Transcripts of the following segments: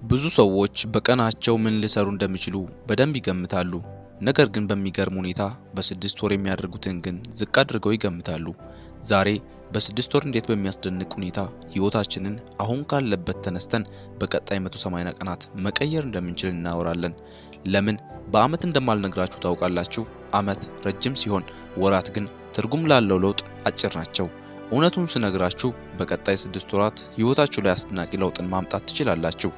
ብዙ ሰዎች በቀናቸው ምን ሊሰሩ እንደሚችሉ በደንብ ይገምታሉ። ነገር ግን በሚገርም ሁኔታ በ6 ወር የሚያደርጉትን ግን ዝቅ አድርገው ይገምታሉ። ዛሬ በ6 ወር እንዴት በሚያስደንቅ ሁኔታ ህይወታችንን አሁን ካለበት ተነስተን በቀጣይ 180 ቀናት መቀየር እንደምንችል እናወራለን። ለምን በአመት እንደማልነግራችሁ ታውቃላችሁ? አመት ረጅም ሲሆን ወራት ግን ትርጉም ላለው ለውጥ አጭር ናቸው። እውነቱን ስነግራችሁ በቀጣይ 6 ወራት ህይወታችሁ ላይ አስደናቂ ለውጥን ማምጣት ትችላላችሁ።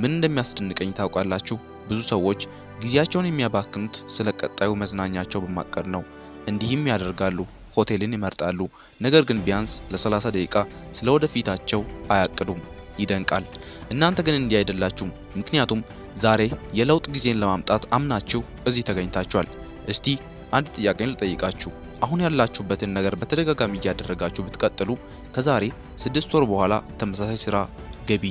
ምን እንደሚያስደንቀኝ ታውቃላችሁ? ብዙ ሰዎች ጊዜያቸውን የሚያባክኑት ስለ ቀጣዩ መዝናኛቸው በማቀድ ነው። እንዲህም ያደርጋሉ፣ ሆቴልን ይመርጣሉ። ነገር ግን ቢያንስ ለ30 ደቂቃ ስለ ወደፊታቸው አያቅዱም። ይደንቃል። እናንተ ግን እንዲህ አይደላችሁም። ምክንያቱም ዛሬ የለውጥ ጊዜን ለማምጣት አምናችሁ እዚህ ተገኝታችኋል። እስቲ አንድ ጥያቄን ልጠይቃችሁ። አሁን ያላችሁበትን ነገር በተደጋጋሚ እያደረጋችሁ ብትቀጥሉ ከዛሬ 6 ወር በኋላ ተመሳሳይ ስራ፣ ገቢ፣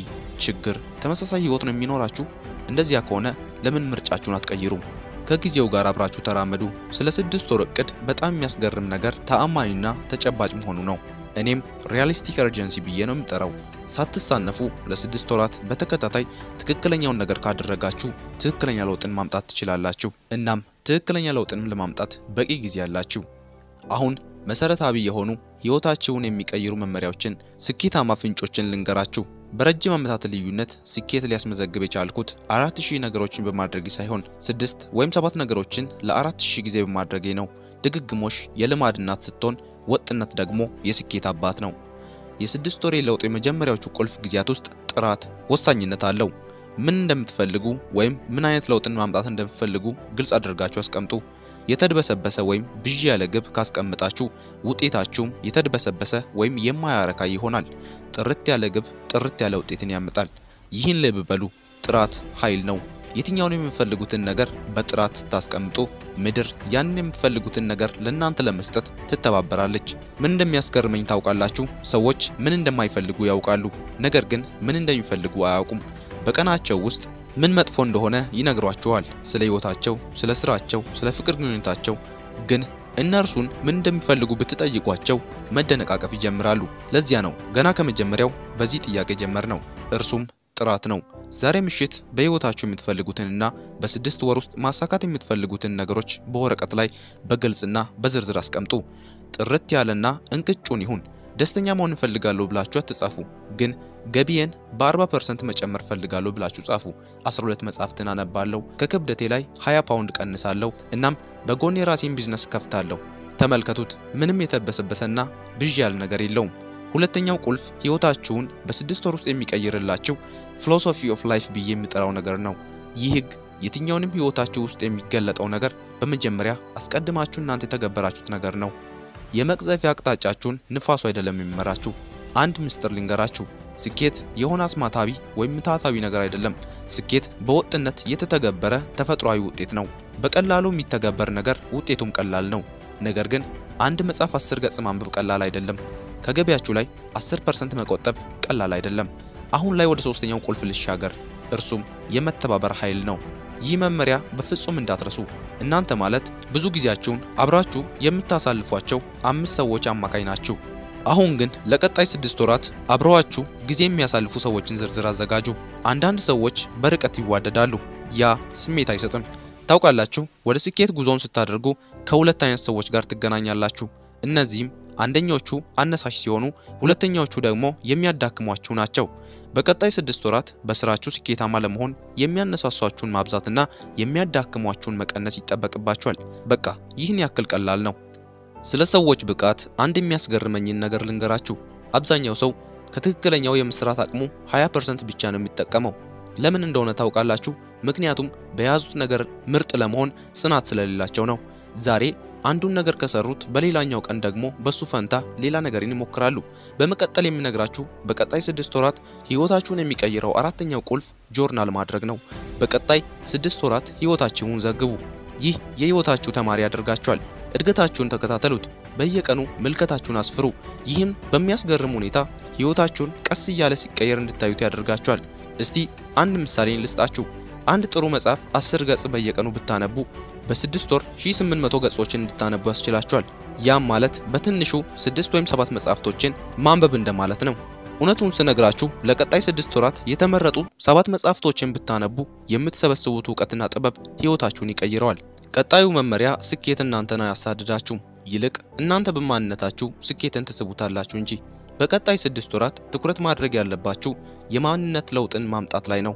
ችግር፣ ተመሳሳይ ህይወት ነው የሚኖራችሁ? እንደዚያ ከሆነ ለምን ምርጫችሁን አትቀይሩም? ከጊዜው ጋር አብራችሁ ተራመዱ። ስለ 6 ወር እቅድ በጣም የሚያስገርም ነገር ተአማኒና ተጨባጭ መሆኑ ነው። እኔም ሪያሊስቲክ አርጀንሲ ብዬ ነው የምጠራው። ሳትሳነፉ ለ6 ወራት በተከታታይ ትክክለኛውን ነገር ካደረጋችሁ ትክክለኛ ለውጥን ማምጣት ትችላላችሁ። እናም ትክክለኛ ለውጥን ለማምጣት በቂ ጊዜ አላችሁ። አሁን መሰረታዊ የሆኑ ህይወታችሁን የሚቀይሩ መመሪያዎችን፣ ስኬታማ ፍንጮችን ልንገራችሁ። በረጅም ዓመታት ልዩነት ስኬት ሊያስመዘግብ የቻልኩት 4000 ነገሮችን በማድረግ ሳይሆን 6 ወይም 7 ነገሮችን ለ4000 ጊዜ በማድረጌ ነው። ድግግሞሽ የልማድ እናት ስትሆን ወጥነት ደግሞ የስኬት አባት ነው። የ6 ወር ለውጥ የመጀመሪያዎቹ ቁልፍ ጊዜያት ውስጥ ጥራት ወሳኝነት አለው። ምን እንደምትፈልጉ ወይም ምን አይነት ለውጥን ማምጣት እንደምትፈልጉ ግልጽ አድርጋችሁ አስቀምጡ። የተድበሰበሰ ወይም ብዥ ያለ ግብ ካስቀምጣችሁ ውጤታችሁም የተድበሰበሰ ወይም የማያረካ ይሆናል። ጥርት ያለ ግብ ጥርት ያለ ውጤትን ያመጣል። ይህን ልብ በሉ። ጥራት ኃይል ነው። የትኛውን የምትፈልጉትን ነገር በጥራት ስታስቀምጡ ምድር ያንን የምትፈልጉትን ነገር ለእናንተ ለመስጠት ትተባበራለች። ምን እንደሚያስገርመኝ ታውቃላችሁ? ሰዎች ምን እንደማይፈልጉ ያውቃሉ፣ ነገር ግን ምን እንደሚፈልጉ አያውቁም። በቀናቸው ውስጥ ምን መጥፎ እንደሆነ ይነግሯቸዋል፣ ስለ ህይወታቸው፣ ስለ ስራቸው፣ ስለ ፍቅር ግንኙነታቸው። ግን እነርሱን ምን እንደሚፈልጉ ብትጠይቋቸው መደነቃቀፍ ይጀምራሉ። ለዚያ ነው ገና ከመጀመሪያው በዚህ ጥያቄ ጀመርነው፣ እርሱም ጥራት ነው። ዛሬ ምሽት በህይወታችሁ የምትፈልጉትንና በ6 ወር ውስጥ ማሳካት የምትፈልጉትን ነገሮች በወረቀት ላይ በግልጽና በዝርዝር አስቀምጡ። ጥርት ያለና እንቅጩን ይሁን። ደስተኛ መሆን እፈልጋለሁ ብላችሁ አትጻፉ፣ ግን ገቢዬን በ40% መጨመር እፈልጋለሁ ብላችሁ ጻፉ። 12 መጻፍትን አነባለሁ፣ ከክብደቴ ላይ 20 ፓውንድ ቀንሳለሁ፣ እናም በጎን የራሴን ቢዝነስ ከፍታለሁ። ተመልከቱት፣ ምንም የተበሰበሰና ብዥ ያለ ነገር የለውም። ሁለተኛው ቁልፍ ህይወታችሁን በ6 ወር ውስጥ የሚቀይርላችሁ ፊሎሶፊ ኦፍ ላይፍ ብዬ የሚጠራው ነገር ነው። ይህ ህግ የትኛውንም ህይወታችሁ ውስጥ የሚገለጠው ነገር በመጀመሪያ አስቀድማችሁ እናንተ የተገበራችሁት ነገር ነው። የመቅዘፊያ አቅጣጫችሁን ንፋሱ አይደለም የሚመራችሁ። አንድ ምስጢር ልንገራችሁ። ስኬት የሆነ አስማታዊ ወይም ምታታዊ ነገር አይደለም። ስኬት በወጥነት የተተገበረ ተፈጥሯዊ ውጤት ነው። በቀላሉ የሚተገበር ነገር ውጤቱም ቀላል ነው። ነገር ግን አንድ መጽሐፍ 10 ገጽ ማንበብ ቀላል አይደለም። ከገቢያችሁ ላይ 10% መቆጠብ ቀላል አይደለም። አሁን ላይ ወደ ሶስተኛው ቁልፍ ልሻገር፣ እርሱም የመተባበር ኃይል ነው። ይህ መመሪያ በፍጹም እንዳትረሱ። እናንተ ማለት ብዙ ጊዜያችሁን አብራችሁ የምታሳልፏቸው 5 ሰዎች አማካይ ናችሁ። አሁን ግን ለቀጣይ 6 ወራት አብረዋችሁ ጊዜ የሚያሳልፉ ሰዎችን ዝርዝር አዘጋጁ። አንዳንድ ሰዎች በርቀት ይዋደዳሉ። ያ ስሜት አይሰጥም። ታውቃላችሁ፣ ወደ ስኬት ጉዞን ስታደርጉ ከሁለት አይነት ሰዎች ጋር ትገናኛላችሁ። እነዚህም አንደኞቹ አነሳሽ ሲሆኑ፣ ሁለተኛዎቹ ደግሞ የሚያዳክሟችሁ ናቸው። በቀጣይ 6 ወራት በስራችሁ ስኬታማ ለመሆን የሚያነሳሷችሁን ማብዛትና የሚያዳክሟችሁን መቀነስ ይጠበቅባችኋል። በቃ ይህን ያክል ቀላል ነው። ስለ ሰዎች ብቃት አንድ የሚያስገርመኝን ነገር ልንገራችሁ። አብዛኛው ሰው ከትክክለኛው የመስራት አቅሙ 20% ብቻ ነው የሚጠቀመው። ለምን እንደሆነ ታውቃላችሁ? ምክንያቱም በያዙት ነገር ምርጥ ለመሆን ጽናት ስለሌላቸው ነው። ዛሬ አንዱን ነገር ከሰሩት በሌላኛው ቀን ደግሞ በሱ ፈንታ ሌላ ነገርን ይሞክራሉ። በመቀጠል የምነግራችሁ በቀጣይ 6 ወራት ህይወታችሁን የሚቀይረው አራተኛው ቁልፍ ጆርናል ማድረግ ነው። በቀጣይ 6 ወራት ህይወታችሁን ዘግቡ። ይህ የህይወታችሁ ተማሪ ያደርጋችኋል። እድገታችሁን ተከታተሉት። በየቀኑ ምልከታችሁን አስፍሩ። ይህም በሚያስገርም ሁኔታ ህይወታችሁን ቀስ እያለ ሲቀየር እንድታዩት ያደርጋችኋል። እስቲ አንድ ምሳሌን ልስጣችሁ። አንድ ጥሩ መጽሐፍ 10 ገጽ በየቀኑ ብታነቡ በ6 ወር 1800 ገጾችን እንድታነቡ ያስችላችኋል። ያም ማለት በትንሹ 6 ወይም 7 መጽሐፍቶችን ማንበብ እንደማለት ነው። እውነቱን ስነግራችሁ ለቀጣይ 6 ወራት የተመረጡ 7 መጽሐፍቶችን ብታነቡ የምትሰበስቡት ዕውቀትና ጥበብ ህይወታችሁን ይቀይረዋል። ቀጣዩ መመሪያ ስኬት እናንተን አያሳድዳችሁም፣ ይልቅ እናንተ በማንነታችሁ ስኬትን ትስቡታላችሁ እንጂ። በቀጣይ 6 ወራት ትኩረት ማድረግ ያለባችሁ የማንነት ለውጥን ማምጣት ላይ ነው።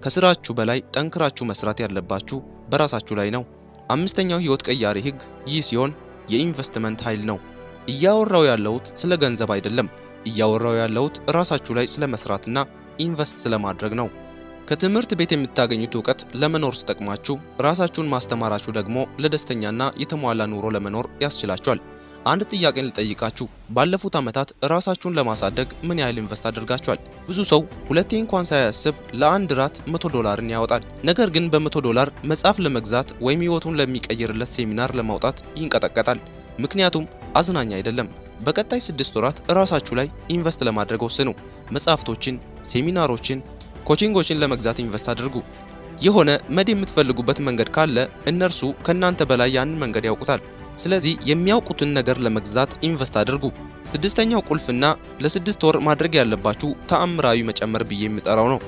ከስራችሁ በላይ ጠንክራችሁ መስራት ያለባችሁ በራሳችሁ ላይ ነው። አምስተኛው ህይወት ቀያሪ ህግ ይህ ሲሆን የኢንቨስትመንት ኃይል ነው። እያወራው ያለሁት ስለ ገንዘብ አይደለም። እያወራው ያለሁት ራሳችሁ ላይ ስለ መስራትና ኢንቨስት ስለማድረግ ነው። ከትምህርት ቤት የምታገኙት ዕውቀት ለመኖር ሲጠቅማችሁ፣ ራሳችሁን ማስተማራችሁ ደግሞ ለደስተኛና የተሟላ ኑሮ ለመኖር ያስችላችኋል። አንድ ጥያቄን ልጠይቃችሁ። ባለፉት ዓመታት ራሳችሁን ለማሳደግ ምን ያህል ኢንቨስት አድርጋችኋል? ብዙ ሰው ሁለቴ እንኳን ሳያስብ ለአንድ ራት $100 ያወጣል። ነገር ግን በ$100 መጽሐፍ ለመግዛት ወይም ህይወቱን ለሚቀይርለት ሴሚናር ለማውጣት ይንቀጠቀጣል። ምክንያቱም አዝናኝ አይደለም። በቀጣይ 6 ወራት ራሳችሁ ላይ ኢንቨስት ለማድረግ ወስኑ። መጽሐፍቶችን፣ ሴሚናሮችን፣ ኮቺንጎችን ለመግዛት ኢንቨስት አድርጉ። የሆነ መድ የምትፈልጉበት መንገድ ካለ እነርሱ ከናንተ በላይ ያንን መንገድ ያውቁታል። ስለዚህ የሚያውቁትን ነገር ለመግዛት ኢንቨስት አድርጉ። ስድስተኛው ቁልፍና ለ6 ወር ማድረግ ያለባችሁ ተአምራዊ መጨመር ብዬ የምጠራው ነው።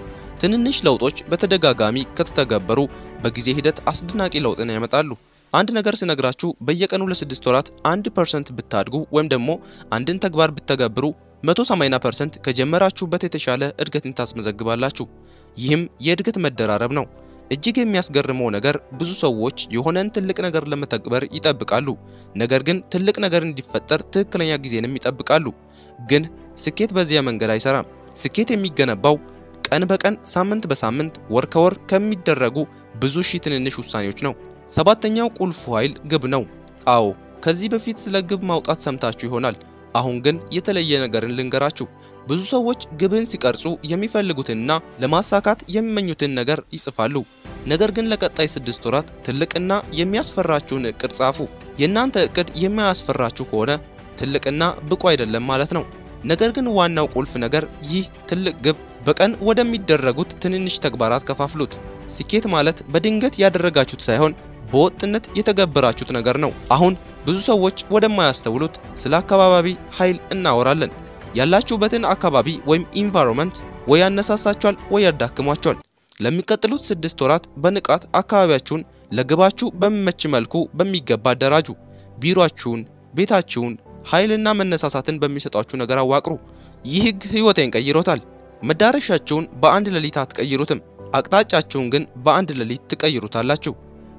ትንንሽ ለውጦች በተደጋጋሚ ከተተገበሩ በጊዜ ሂደት አስደናቂ ለውጥን ያመጣሉ። አንድ ነገር ስነግራችሁ በየቀኑ ለ6 ወራት 1% ብታድጉ ወይም ደግሞ አንድን ተግባር ብትተገብሩ 180% ከጀመራችሁበት የተሻለ እድገትን ታስመዘግባላችሁ። ይህም የእድገት መደራረብ ነው። እጅግ የሚያስገርመው ነገር ብዙ ሰዎች የሆነን ትልቅ ነገር ለመተግበር ይጠብቃሉ። ነገር ግን ትልቅ ነገር እንዲፈጠር ትክክለኛ ጊዜንም ይጠብቃሉ። ግን ስኬት በዚያ መንገድ አይሰራም። ስኬት የሚገነባው ቀን በቀን፣ ሳምንት በሳምንት፣ ወር ከወር ከሚደረጉ ብዙ ሺህ ትንንሽ ውሳኔዎች ነው። ሰባተኛው ቁልፉ ኃይል ግብ ነው። አዎ፣ ከዚህ በፊት ስለ ግብ ማውጣት ሰምታችሁ ይሆናል። አሁን ግን የተለየ ነገርን ልንገራችሁ። ብዙ ሰዎች ግብን ሲቀርጹ የሚፈልጉትንና ለማሳካት የሚመኙትን ነገር ይጽፋሉ። ነገር ግን ለቀጣይ 6 ወራት ትልቅና የሚያስፈራችሁን እቅድ ጻፉ። የእናንተ እቅድ የማያስፈራችሁ ከሆነ ትልቅና ብቁ አይደለም ማለት ነው። ነገር ግን ዋናው ቁልፍ ነገር ይህ ትልቅ ግብ በቀን ወደሚደረጉት ትንንሽ ተግባራት ከፋፍሉት። ስኬት ማለት በድንገት ያደረጋችሁት ሳይሆን በወጥነት የተገበራችሁት ነገር ነው። አሁን ብዙ ሰዎች ወደማያስተውሉት ስለ አካባቢ ኃይል እናወራለን። ያላችሁበትን አካባቢ ወይም ኢንቫይሮንመንት ወይ ያነሳሳችኋል ወይ ያዳክሟችኋል። ለሚቀጥሉት 6 ወራት በንቃት አካባቢያችሁን ለግባችሁ በሚመች መልኩ በሚገባ አደራጁ። ቢሮአችሁን፣ ቤታችሁን ኃይልና መነሳሳትን በሚሰጣችሁ ነገር አዋቅሩ። ይህ ህግ ህይወቴን ቀይሮታል። መዳረሻችሁን በአንድ ሌሊት አትቀይሩትም፣ አቅጣጫችሁን ግን በአንድ ሌሊት ትቀይሩታላችሁ።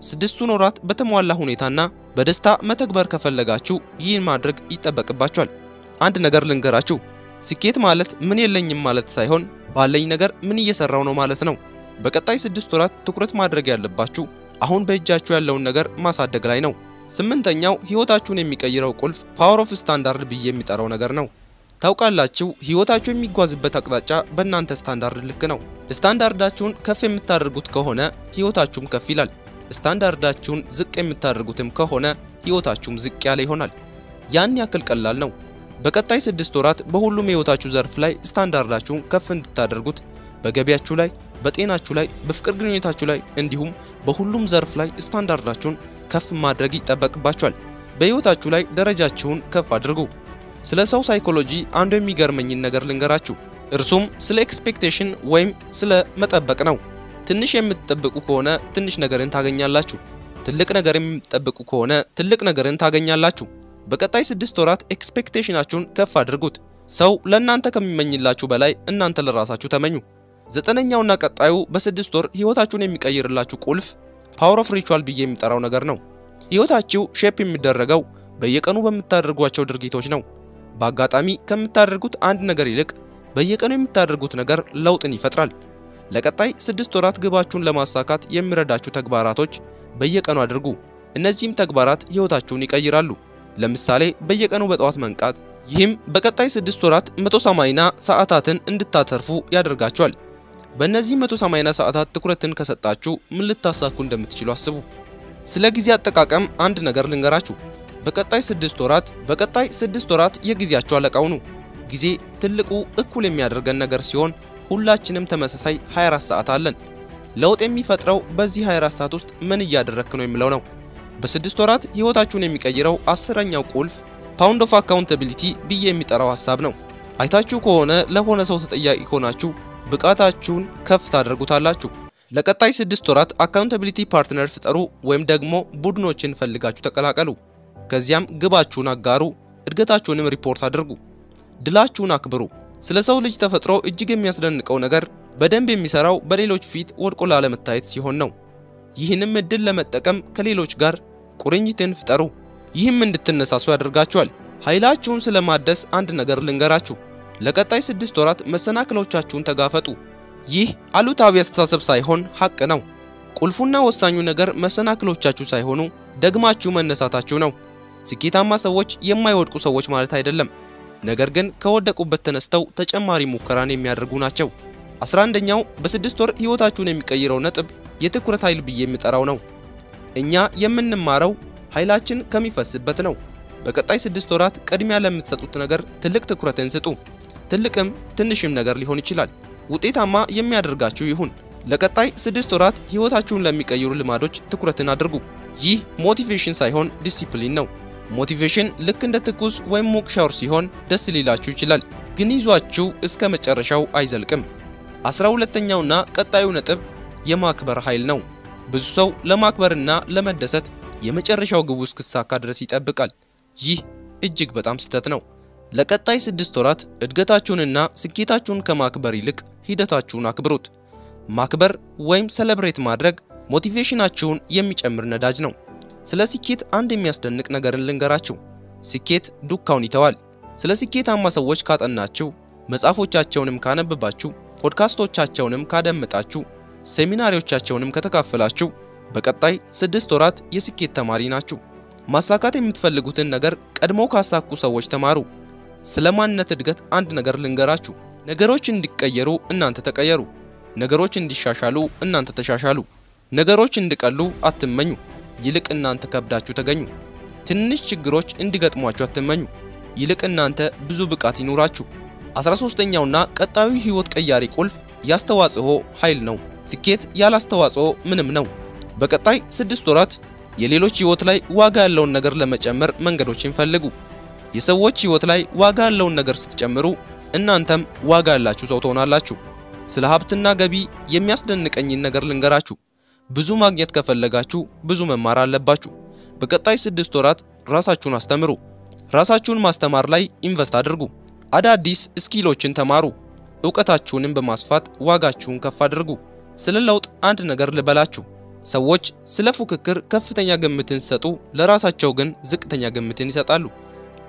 6 ወራት በተሟላ ሁኔታና በደስታ መተግበር ከፈለጋችሁ ይህን ማድረግ ይጠበቅባችኋል። አንድ ነገር ልንገራችሁ። ስኬት ማለት ምን የለኝም ማለት ሳይሆን ባለኝ ነገር ምን እየሰራው ነው ማለት ነው። በቀጣይ 6 ወራት ትኩረት ማድረግ ያለባችሁ አሁን በእጃችሁ ያለውን ነገር ማሳደግ ላይ ነው። 8ኛው ህይወታችሁን የሚቀይረው ቁልፍ ፓወር ኦፍ ስታንዳርድ ብዬ የሚጠራው ነገር ነው። ታውቃላችሁ፣ ህይወታችሁ የሚጓዝበት አቅጣጫ በእናንተ ስታንዳርድ ልክ ነው። ስታንዳርዳችሁን ከፍ የምታደርጉት ከሆነ ህይወታችሁም ከፍ ይላል። ስታንዳርዳችሁን ዝቅ የምታደርጉትም ከሆነ ህይወታችሁም ዝቅ ያለ ይሆናል። ያን ያክል ቀላል ነው። በቀጣይ 6 ወራት በሁሉም የህይወታችሁ ዘርፍ ላይ ስታንዳርዳችሁን ከፍ እንድታደርጉት፣ በገቢያችሁ ላይ፣ በጤናችሁ ላይ፣ በፍቅር ግንኙነታችሁ ላይ እንዲሁም በሁሉም ዘርፍ ላይ ስታንዳርዳችሁን ከፍ ማድረግ ይጠበቅባችኋል። በህይወታችሁ ላይ ደረጃችሁን ከፍ አድርጉ። ስለ ሰው ሳይኮሎጂ አንዱ የሚገርመኝን ነገር ልንገራችሁ። እርሱም ስለ ኤክስፔክቴሽን ወይም ስለ መጠበቅ ነው። ትንሽ የምትጠብቁ ከሆነ ትንሽ ነገርን ታገኛላችሁ። ትልቅ ነገር የምትጠብቁ ከሆነ ትልቅ ነገርን ታገኛላችሁ። በቀጣይ 6 ወራት ኤክስፔክቴሽናችሁን ከፍ አድርጉት። ሰው ለእናንተ ከሚመኝላችሁ በላይ እናንተ ለራሳችሁ ተመኙ። 9ኛውና ቀጣዩ በ6 ወር ህይወታችሁን የሚቀይርላችሁ ቁልፍ ፓወር ኦፍ ሪቹዋል ብዬ የሚጠራው ነገር ነው። ህይወታችሁ ሼፕ የሚደረገው በየቀኑ በምታደርጓቸው ድርጊቶች ነው። በአጋጣሚ ከምታደርጉት አንድ ነገር ይልቅ በየቀኑ የምታደርጉት ነገር ለውጥን ይፈጥራል። ለቀጣይ 6 ወራት ግባችሁን ለማሳካት የሚረዳችሁ ተግባራቶች በየቀኑ አድርጉ። እነዚህም ተግባራት ህይወታችሁን ይቀይራሉ። ለምሳሌ በየቀኑ በጠዋት መንቃት። ይህም በቀጣይ 6 ወራት 180 ሰዓታትን እንድታተርፉ ያደርጋችኋል። በእነዚህ 180 ሰዓታት ትኩረትን ከሰጣችሁ ምን ልታሳኩ እንደምትችሉ አስቡ። ስለ ጊዜ አጠቃቀም አንድ ነገር ልንገራችሁ። በቀጣይ 6 ወራት የጊዜያችሁ አለቃ ሁኑ። ጊዜ ትልቁ እኩል የሚያደርገን ነገር ሲሆን ሁላችንም ተመሳሳይ 24 ሰዓት አለን። ለውጥ የሚፈጥረው በዚህ 24 ሰዓት ውስጥ ምን እያደረክ ነው የሚለው ነው። በ6 ወራት ህይወታችሁን የሚቀይረው 10ኛው ቁልፍ ፓውንድ ኦፍ አካውንታቢሊቲ ብዬ የሚጠራው ሐሳብ ነው። አይታችሁ ከሆነ ለሆነ ሰው ተጠያቂ ሆናችሁ ብቃታችሁን ከፍ ታደርጉታላችሁ። ለቀጣይ 6 ወራት አካውንታቢሊቲ ፓርትነር ፍጠሩ ወይም ደግሞ ቡድኖችን ፈልጋችሁ ተቀላቀሉ። ከዚያም ግባችሁን አጋሩ፣ እድገታችሁንም ሪፖርት አድርጉ። ድላችሁን አክብሩ። ስለ ሰው ልጅ ተፈጥሮ እጅግ የሚያስደንቀው ነገር በደንብ የሚሰራው በሌሎች ፊት ወድቆ ላለመታየት ሲሆን ነው። ይህንም እድል ለመጠቀም ከሌሎች ጋር ቁርኝትን ፍጠሩ። ይህም እንድትነሳሱ ያደርጋችኋል። ኃይላችሁን ስለማደስ አንድ ነገር ልንገራችሁ። ለቀጣይ 6 ወራት መሰናክሎቻችሁን ተጋፈጡ። ይህ አሉታዊ አስተሳሰብ ሳይሆን ሐቅ ነው። ቁልፉና ወሳኙ ነገር መሰናክሎቻችሁ ሳይሆኑ ደግማችሁ መነሳታችሁ ነው። ስኬታማ ሰዎች የማይወድቁ ሰዎች ማለት አይደለም፣ ነገር ግን ከወደቁበት ተነስተው ተጨማሪ ሙከራን የሚያደርጉ ናቸው። 11ኛው በ6 ወር ህይወታችሁን የሚቀይረው ነጥብ የትኩረት ኃይል ብዬ የሚጠራው ነው። እኛ የምንማረው ኃይላችን ከሚፈስበት ነው። በቀጣይ 6 ወራት ቅድሚያ ለምትሰጡት ነገር ትልቅ ትኩረትን ስጡ። ትልቅም ትንሽም ነገር ሊሆን ይችላል። ውጤታማ የሚያደርጋችሁ ይሁን። ለቀጣይ 6 ወራት ህይወታችሁን ለሚቀይሩ ልማዶች ትኩረትን አድርጉ። ይህ ሞቲቬሽን ሳይሆን ዲሲፕሊን ነው። ሞቲቬሽን ልክ እንደ ትኩስ ወይም ሙቅ ሻወር ሲሆን ደስ ሊላችሁ ይችላል፣ ግን ይዟችሁ እስከ መጨረሻው አይዘልቅም። 12ኛውና ቀጣዩ ነጥብ የማክበር ኃይል ነው። ብዙ ሰው ለማክበርና ለመደሰት የመጨረሻው ግቡ እስኪሳካ ድረስ ይጠብቃል። ይህ እጅግ በጣም ስህተት ነው። ለቀጣይ 6 ወራት እድገታችሁንና ስኬታችሁን ከማክበር ይልቅ ሂደታችሁን አክብሩት። ማክበር ወይም ሴሌብሬት ማድረግ ሞቲቬሽናችሁን የሚጨምር ነዳጅ ነው። ስለ ስኬት አንድ የሚያስደንቅ ነገርን ልንገራችሁ። ስኬት ዱካውን ይተዋል። ስለ ስኬታማ ሰዎች ካጠናችሁ፣ መጽሐፎቻቸውንም ካነበባችሁ፣ ፖድካስቶቻቸውንም ካደመጣችሁ፣ ሴሚናሪዎቻቸውንም ከተካፈላችሁ በቀጣይ 6 ወራት የስኬት ተማሪ ናችሁ። ማሳካት የምትፈልጉትን ነገር ቀድሞ ካሳኩ ሰዎች ተማሩ። ስለ ማንነት እድገት አንድ ነገር ልንገራችሁ። ነገሮች እንዲቀየሩ እናንተ ተቀየሩ። ነገሮች እንዲሻሻሉ እናንተ ተሻሻሉ። ነገሮች እንዲቀሉ አትመኙ፣ ይልቅ እናንተ ከብዳችሁ ተገኙ። ትንሽ ችግሮች እንዲገጥሟችሁ አትመኙ፣ ይልቅ እናንተ ብዙ ብቃት ይኑራችሁ። 13ኛውና ቀጣዩ ህይወት ቀያሪ ቁልፍ ያስተዋጽኦ ኃይል ነው። ስኬት ያለ አስተዋጽኦ ምንም ነው። በቀጣይ 6 ወራት የሌሎች ህይወት ላይ ዋጋ ያለውን ነገር ለመጨመር መንገዶችን ፈልጉ። የሰዎች ህይወት ላይ ዋጋ ያለውን ነገር ስትጨምሩ እናንተም ዋጋ ያላችሁ ሰው ትሆናላችሁ። ስለ ሀብትና ገቢ የሚያስደንቀኝን ነገር ልንገራችሁ። ብዙ ማግኘት ከፈለጋችሁ ብዙ መማር አለባችሁ። በቀጣይ 6 ወራት ራሳችሁን አስተምሩ። ራሳችሁን ማስተማር ላይ ኢንቨስት አድርጉ። አዳዲስ ስኪሎችን ተማሩ። ዕውቀታችሁንም በማስፋት ዋጋችሁን ከፍ አድርጉ። ስለ ለውጥ አንድ ነገር ልበላችሁ። ሰዎች ስለ ፉክክር ከፍተኛ ግምትን ሲሰጡ፣ ለራሳቸው ግን ዝቅተኛ ግምትን ይሰጣሉ።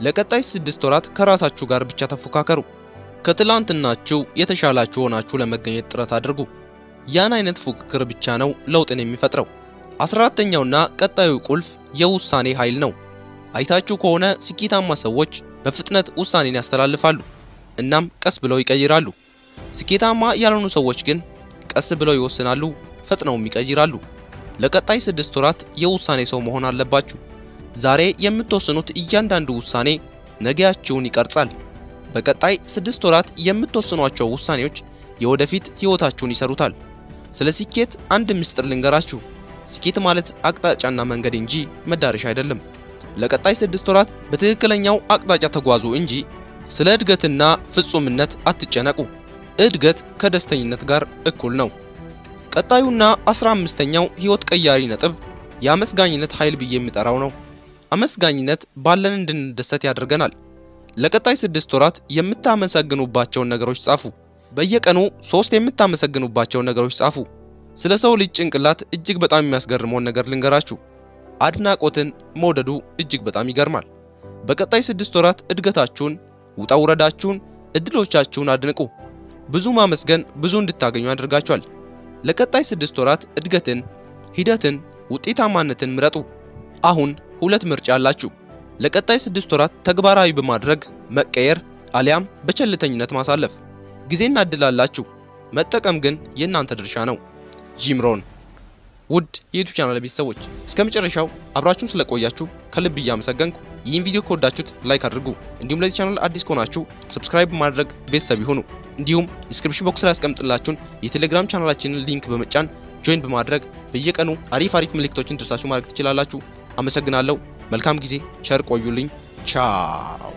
ለቀጣይ 6 ወራት ከራሳችሁ ጋር ብቻ ተፎካከሩ። ከትላንትናችሁ የተሻላችሁ ሆናችሁ ለመገኘት ጥረት አድርጉ። ያን አይነት ፉክክር ብቻ ነው ለውጥን የሚፈጥረው። 14ኛውና ቀጣዩ ቁልፍ የውሳኔ ኃይል ነው። አይታችሁ ከሆነ ስኬታማ ሰዎች በፍጥነት ውሳኔን ያስተላልፋሉ፣ እናም ቀስ ብለው ይቀይራሉ። ስኬታማ ያልሆኑ ሰዎች ግን ቀስ ብለው ይወስናሉ፣ ፈጥነውም ይቀይራሉ። ለቀጣይ 6 ወራት የውሳኔ ሰው መሆን አለባችሁ። ዛሬ የምትወስኑት እያንዳንዱ ውሳኔ ነገያችሁን ይቀርጻል። በቀጣይ 6 ወራት የምትወስኗቸው ውሳኔዎች የወደፊት ህይወታችሁን ይሰሩታል። ስለ ስኬት አንድ ምስጢር ልንገራችሁ። ስኬት ማለት አቅጣጫና መንገድ እንጂ መዳረሻ አይደለም። ለቀጣይ 6 ወራት በትክክለኛው አቅጣጫ ተጓዙ እንጂ ስለ እድገትና ፍጹምነት አትጨነቁ። እድገት ከደስተኝነት ጋር እኩል ነው። ቀጣዩና 15ኛው ህይወት ቀያሪ ነጥብ የአመስጋኝነት ኃይል ብዬ የሚጠራው ነው። አመስጋኝነት ባለን እንድንደሰት ያደርገናል። ለቀጣይ 6 ወራት የምታመሰግኑባቸውን ነገሮች ጻፉ። በየቀኑ 3 የምታመሰግኑባቸውን ነገሮች ጻፉ። ስለ ሰው ልጅ ጭንቅላት እጅግ በጣም የሚያስገርመውን ነገር ልንገራችሁ። አድናቆትን መውደዱ እጅግ በጣም ይገርማል። በቀጣይ 6 ወራት እድገታችሁን፣ ውጣ ውረዳችሁን፣ እድሎቻችሁን አድንቁ። ብዙ ማመስገን ብዙ እንድታገኙ ያደርጋችኋል። ለቀጣይ 6 ወራት እድገትን፣ ሂደትን፣ ውጤታማነትን ምረጡ። አሁን 2 ምርጫ አላችሁ። ለቀጣይ 6 ወራት ተግባራዊ በማድረግ መቀየር አሊያም በቸልተኝነት ማሳለፍ። ጊዜና እድል አላችሁ፣ መጠቀም ግን የእናንተ ድርሻ ነው። ጂም ሮን። ውድ የዩቲዩብ ቻናል ቤተሰቦች እስከመጨረሻው አብራችሁን ስለቆያችሁ ከልብ እያመሰገንኩ ይህን ቪዲዮ ከወዳችሁት ላይክ አድርጉ። እንዲሁም ለዚህ ቻናል አዲስ ከሆናችሁ ሰብስክራይብ ማድረግ ቤተሰብ ይሁኑ። እንዲሁም ዲስክሪፕሽን ቦክስ ላይ ያስቀምጥላችሁን የቴሌግራም ቻናላችንን ሊንክ በመጫን ጆይን በማድረግ በየቀኑ አሪፍ ምልክቶችን ድርሳችሁ ማድረግ ትችላላችሁ። አመሰግናለሁ። መልካም ጊዜ። ቸር ቆዩልኝ። ቻው